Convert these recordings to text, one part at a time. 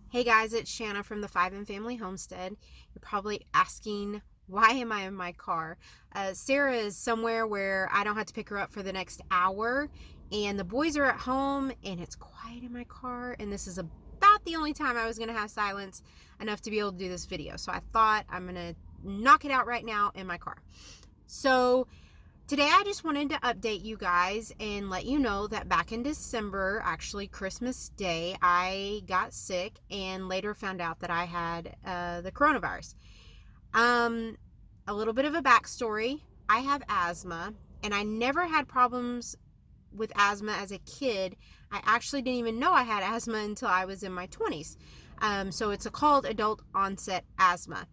Hey guys, it's Shanna from the Five and Family Homestead. You're probably asking, why am I in my car? Sarah is somewhere where I don't have to pick her up for the next hour, and the boys are at home, and it's quiet in my car, and this is about the only time I was going to have silence enough to be able to do this video. So I thought I'm going to knock it out right now in my car. So today I just wanted to update you guys and let you know that back in December, actually Christmas Day, I got sick and later found out that I had the coronavirus. A little bit of a backstory. I have asthma and I never had problems with asthma as a kid. I actually didn't even know I had asthma until I was in my 20s. So it's called adult onset asthma.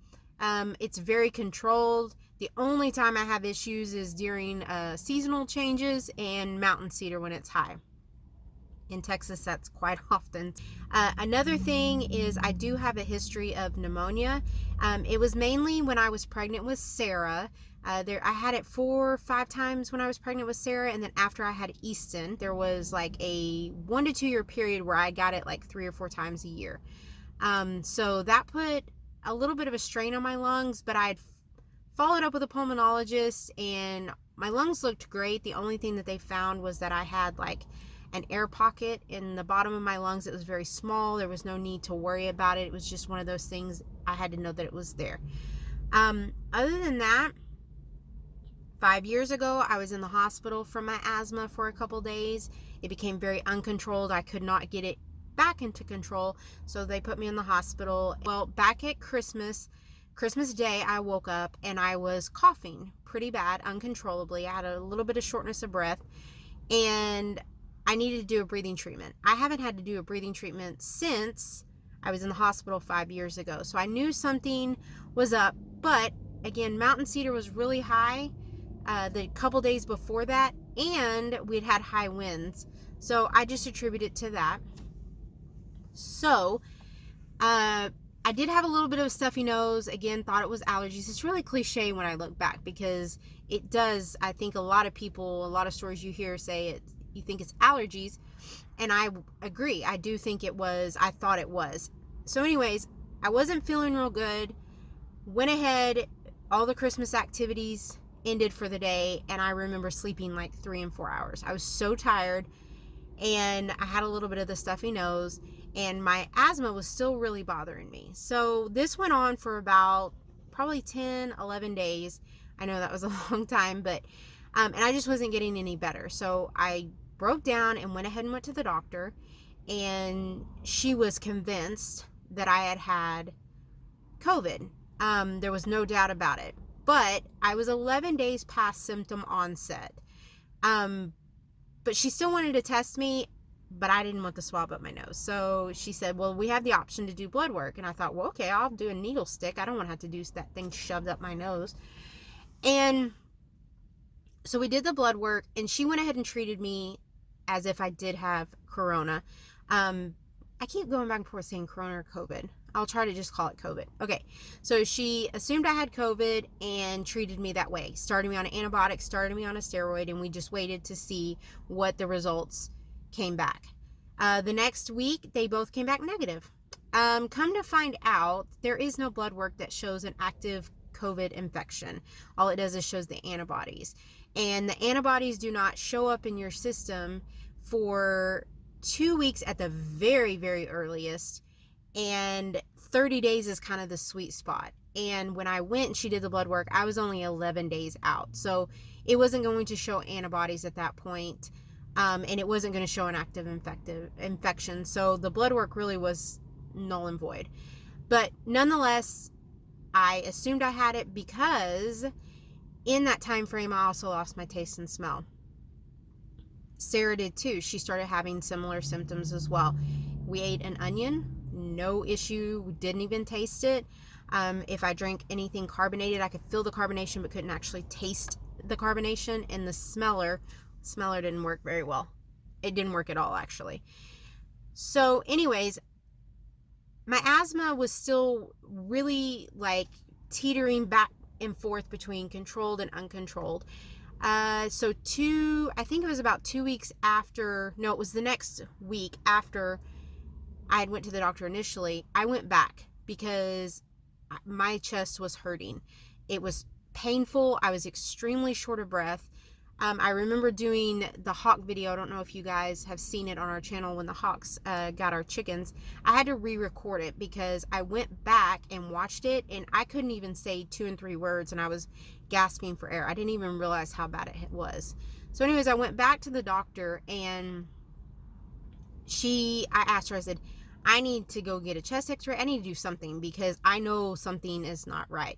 It's very controlled. The only time I have issues is during seasonal changes and mountain cedar when it's high. In Texas, that's quite often. Another thing is I do have a history of pneumonia. It was mainly when I was pregnant with Sarah. I had it 4 or 5 times when I was pregnant with Sarah, and then after I had Easton, there was like a 1 to 2 year period where I got it like 3 or 4 times a year. So that put a little bit of a strain on my lungs, but I had followed up with a pulmonologist and my lungs looked great. The only thing that they found was that I had like an air pocket in the bottom of my lungs. It was very small. There was no need to worry about it. It was just one of those things. I had to know that it was there. Other than that, 5 years ago, I was in the hospital for my asthma for a couple days. It became very uncontrolled. I could not get it back into control, so they put me in the hospital. Well, back at Christmas Day, I woke up and I was coughing pretty bad, uncontrollably. I had a little bit of shortness of breath and I needed to do a breathing treatment. I haven't had to do a breathing treatment since I was in the hospital 5 years ago. So I knew something was up, but again, mountain cedar was really high the couple days before that, and we'd had high winds. So I just attribute it to that. So, I did have a little bit of a stuffy nose. Again, thought it was allergies. It's really cliche when I look back because it does. I think a lot of people, a lot of stories you hear say it, you think it's allergies. And I agree. I do think it was. I thought it was. So anyways, I wasn't feeling real good. Went ahead. All the Christmas activities ended for the day. And I remember sleeping like 3 and 4 hours. I was so tired. And I had a little bit of the stuffy nose. And my asthma was still really bothering me. So this went on for about probably 10, 11 days. I know that was a long time, but, and I just wasn't getting any better. So I broke down and went ahead and went to the doctor, and she was convinced that I had COVID. There was no doubt about it, but I was 11 days past symptom onset. But she still wanted to test me, but I didn't want the swab up my nose. So she said, well, we have the option to do blood work. And I thought, well, okay, I'll do a needle stick. I don't want to have to do that thing shoved up my nose. And so we did the blood work, and she went ahead and treated me as if I did have corona. I keep going back and forth saying corona or COVID. I'll try to just call it COVID. Okay, so she assumed I had COVID and treated me that way. Started me on an antibiotic, started me on a steroid, and we just waited to see what the results came back. The next week, they both came back negative. Come to find out, there is no blood work that shows an active COVID infection. All it does is shows the antibodies. And the antibodies do not show up in your system for 2 weeks at the very, very earliest. And 30 days is kind of the sweet spot. And when I went and she did the blood work, I was only 11 days out. So it wasn't going to show antibodies at that point. And it wasn't going to show an active infection. So the blood work really was null and void. But nonetheless, I assumed I had it because in that time frame, I also lost my taste and smell. Sarah did too. She started having similar symptoms as well. We ate an onion, no issue. We didn't even taste it. If I drank anything carbonated, I could feel the carbonation, but couldn't actually taste the carbonation. And the smeller didn't work very well. It didn't work at all, actually. So anyways, my asthma was still really like teetering back and forth between controlled and uncontrolled. So I think it was about 2 weeks after, no, it was the next week after I had went to the doctor initially, I went back because my chest was hurting. It was painful. I was extremely short of breath. I remember doing the hawk video. I don't know if you guys have seen it on our channel when the hawks got our chickens. I had to re-record it because I went back and watched it and I couldn't even say 2 and 3 words and I was gasping for air. I didn't even realize how bad it was. So anyways, I went back to the doctor and I asked her, I said, I need to go get a chest x-ray. I need to do something because I know something is not right.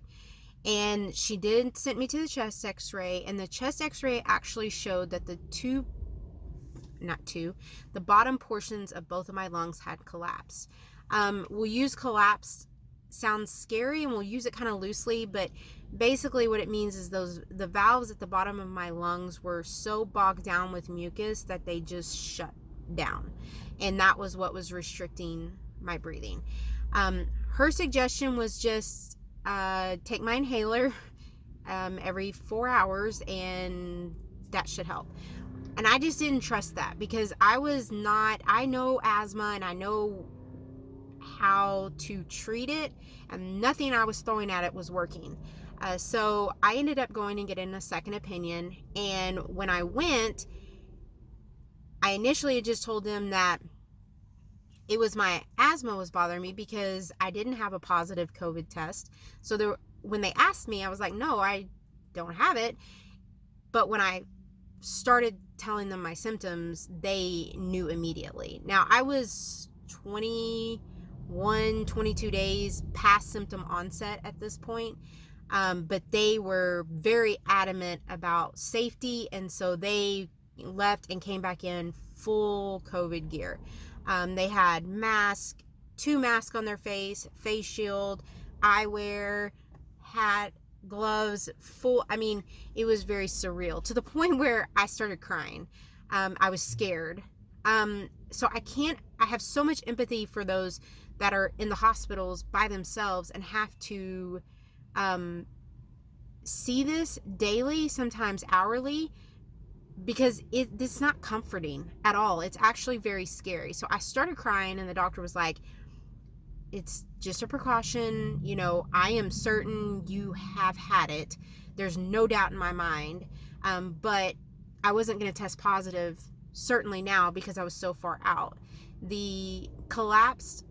And she did send me to the chest x-ray, and the chest x-ray actually showed that the bottom portions of both of my lungs had collapsed. We'll use collapsed, sounds scary, and we'll use it kind of loosely, but basically what it means is the valves at the bottom of my lungs were so bogged down with mucus that they just shut down, and that was what was restricting my breathing. Her suggestion was just take my inhaler every 4 hours and that should help. And I just didn't trust that because I know asthma and I know how to treat it, and nothing I was throwing at it was working. So I ended up going and getting a second opinion, and when I went, I initially just told them that it was my asthma was bothering me because I didn't have a positive COVID test. So when they asked me, I was like, no, I don't have it. But when I started telling them my symptoms, they knew immediately. Now, I was 22 days past symptom onset at this point. But they were very adamant about safety. And so they left and came back in full COVID gear. They had 2 masks on their face shield, eyewear, hat, gloves, it was very surreal to the point where I started crying. I was scared. So I have so much empathy for those that are in the hospitals by themselves and have to see this daily, sometimes hourly, because it's not comforting at all. It's actually very scary. So I started crying and the doctor was like, it's just a precaution. I am certain you have had it. There's no doubt in my mind. But I wasn't going to test positive certainly now because I was so far out. The collapsed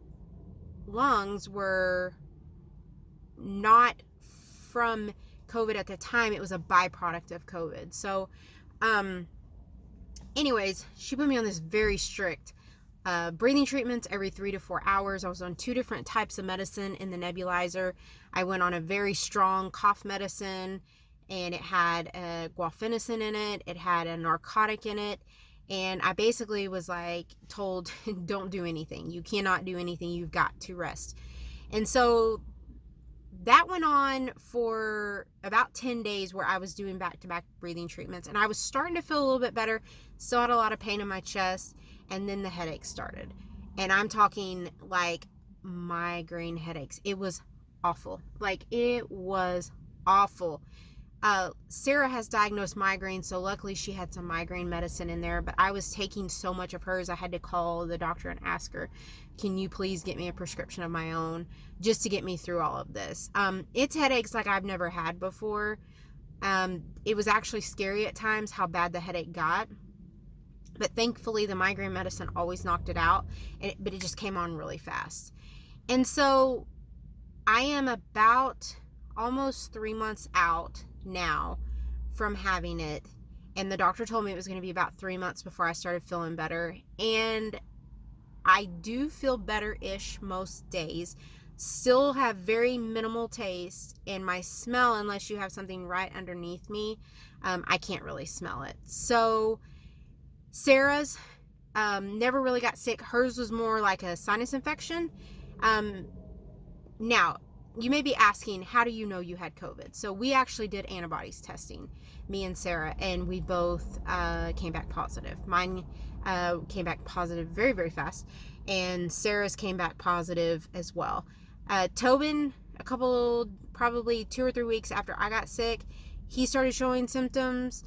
lungs were not from COVID at the time. It was a byproduct of COVID. So anyways, she put me on this very strict breathing treatments every 3 to 4 hours. I was on 2 different types of medicine in the nebulizer. I went on a very strong cough medicine, and it had guaifenesin in it. It had a narcotic in it. And I basically was told, don't do anything. You cannot do anything. You've got to rest. And so that went on for about 10 days where I was doing back-to-back breathing treatments, and I was starting to feel a little bit better. Still had a lot of pain in my chest, and then the headaches started. And I'm talking migraine headaches. It was awful. It was awful. Sarah has diagnosed migraine, so luckily she had some migraine medicine in there, but I was taking so much of hers, I had to call the doctor and ask her, can you please get me a prescription of my own just to get me through all of this? It's headaches like I've never had before. It was actually scary at times how bad the headache got, but thankfully the migraine medicine always knocked it out, but it just came on really fast. And so I am about almost 3 months out now from having it, and the doctor told me it was going to be about 3 months before I started feeling better, and I do feel better-ish most days. Still have very minimal taste, and my smell, unless you have something right underneath me, I can't really smell it. So Sarah's never really got sick. Hers was more like a sinus infection. Now, you may be asking, how do you know you had COVID? So we actually did antibodies testing, me and Sarah, and we both came back positive. Mine came back positive very, very fast, and Sarah's came back positive as well. Tobin, probably 2 or 3 weeks after I got sick, he started showing symptoms.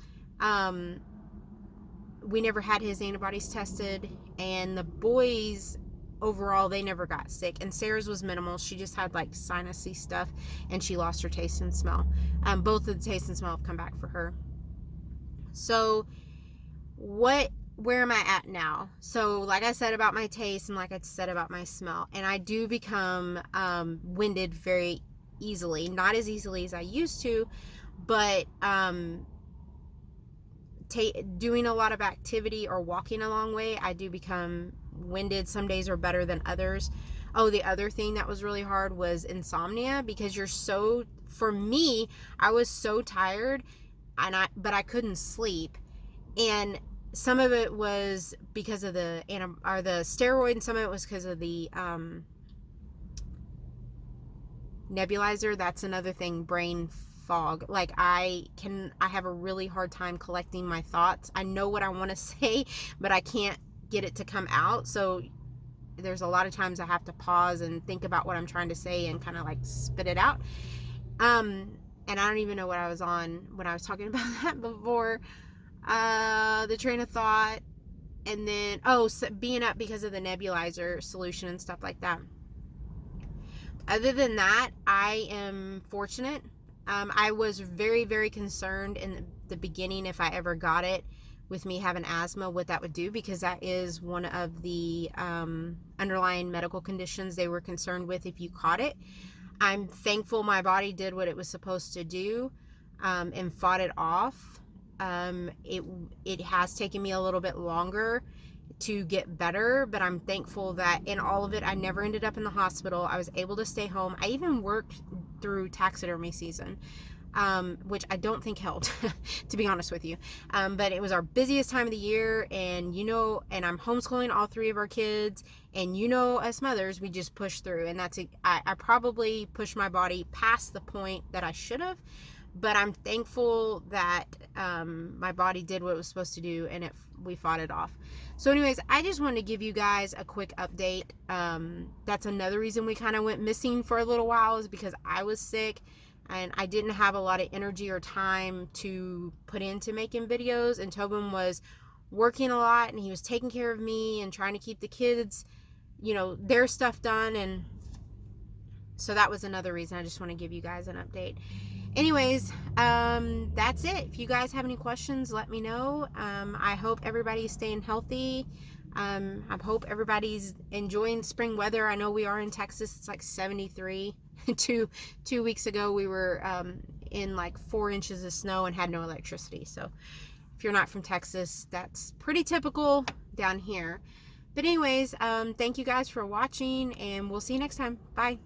We never had his antibodies tested, and the boys overall they never got sick. And Sarah's was minimal. She just had like sinusy stuff, and she lost her taste and smell. Both of the taste and smell have come back for her. So where am I at now? So like I said about my taste, and like I said about my smell, and I do become winded very easily. Not as easily as I used to, but doing a lot of activity or walking a long way, I do become winded. Some days are better than others. Oh, the other thing that was really hard was insomnia, because for me, I was so tired, but I couldn't sleep. And some of it was because of the steroid, and some of it was because of the nebulizer. That's another thing, brain fog. Like I have a really hard time collecting my thoughts. I know what I want to say, but I can't get it to come out. So there's a lot of times I have to pause and think about what I'm trying to say and kind of like spit it out. And I don't even know what I was on when I was talking about that before. The train of thought, and then being up because of the nebulizer solution and stuff like that. Other than that, I am fortunate. I was very, very concerned in the beginning if I ever got it, with me having asthma, what that would do, because that is one of the underlying medical conditions they were concerned with if you caught it. I'm thankful my body did what it was supposed to do and fought it off. It has taken me a little bit longer to get better, but I'm thankful that in all of it, I never ended up in the hospital. I was able to stay home. I even worked through taxidermy season, which I don't think helped, to be honest with you. But it was our busiest time of the year, and and I'm homeschooling all 3 of our kids, and us mothers, we just push through, and I probably pushed my body past the point that I should have, but I'm thankful that my body did what it was supposed to do, and we fought it off. So anyways, I just wanted to give you guys a quick update. That's another reason we kind of went missing for a little while, is because I was sick and I didn't have a lot of energy or time to put into making videos, and Tobin was working a lot, and he was taking care of me and trying to keep the kids, their stuff done. And so that was another reason. I just want to give you guys an update. Anyways, that's it. If you guys have any questions, let me know. I hope everybody's staying healthy. I hope everybody's enjoying spring weather. I know we are in Texas. It's like 73. Two weeks ago, we were in like 4 inches of snow and had no electricity. So if you're not from Texas, that's pretty typical down here. But anyways, thank you guys for watching, and we'll see you next time. Bye.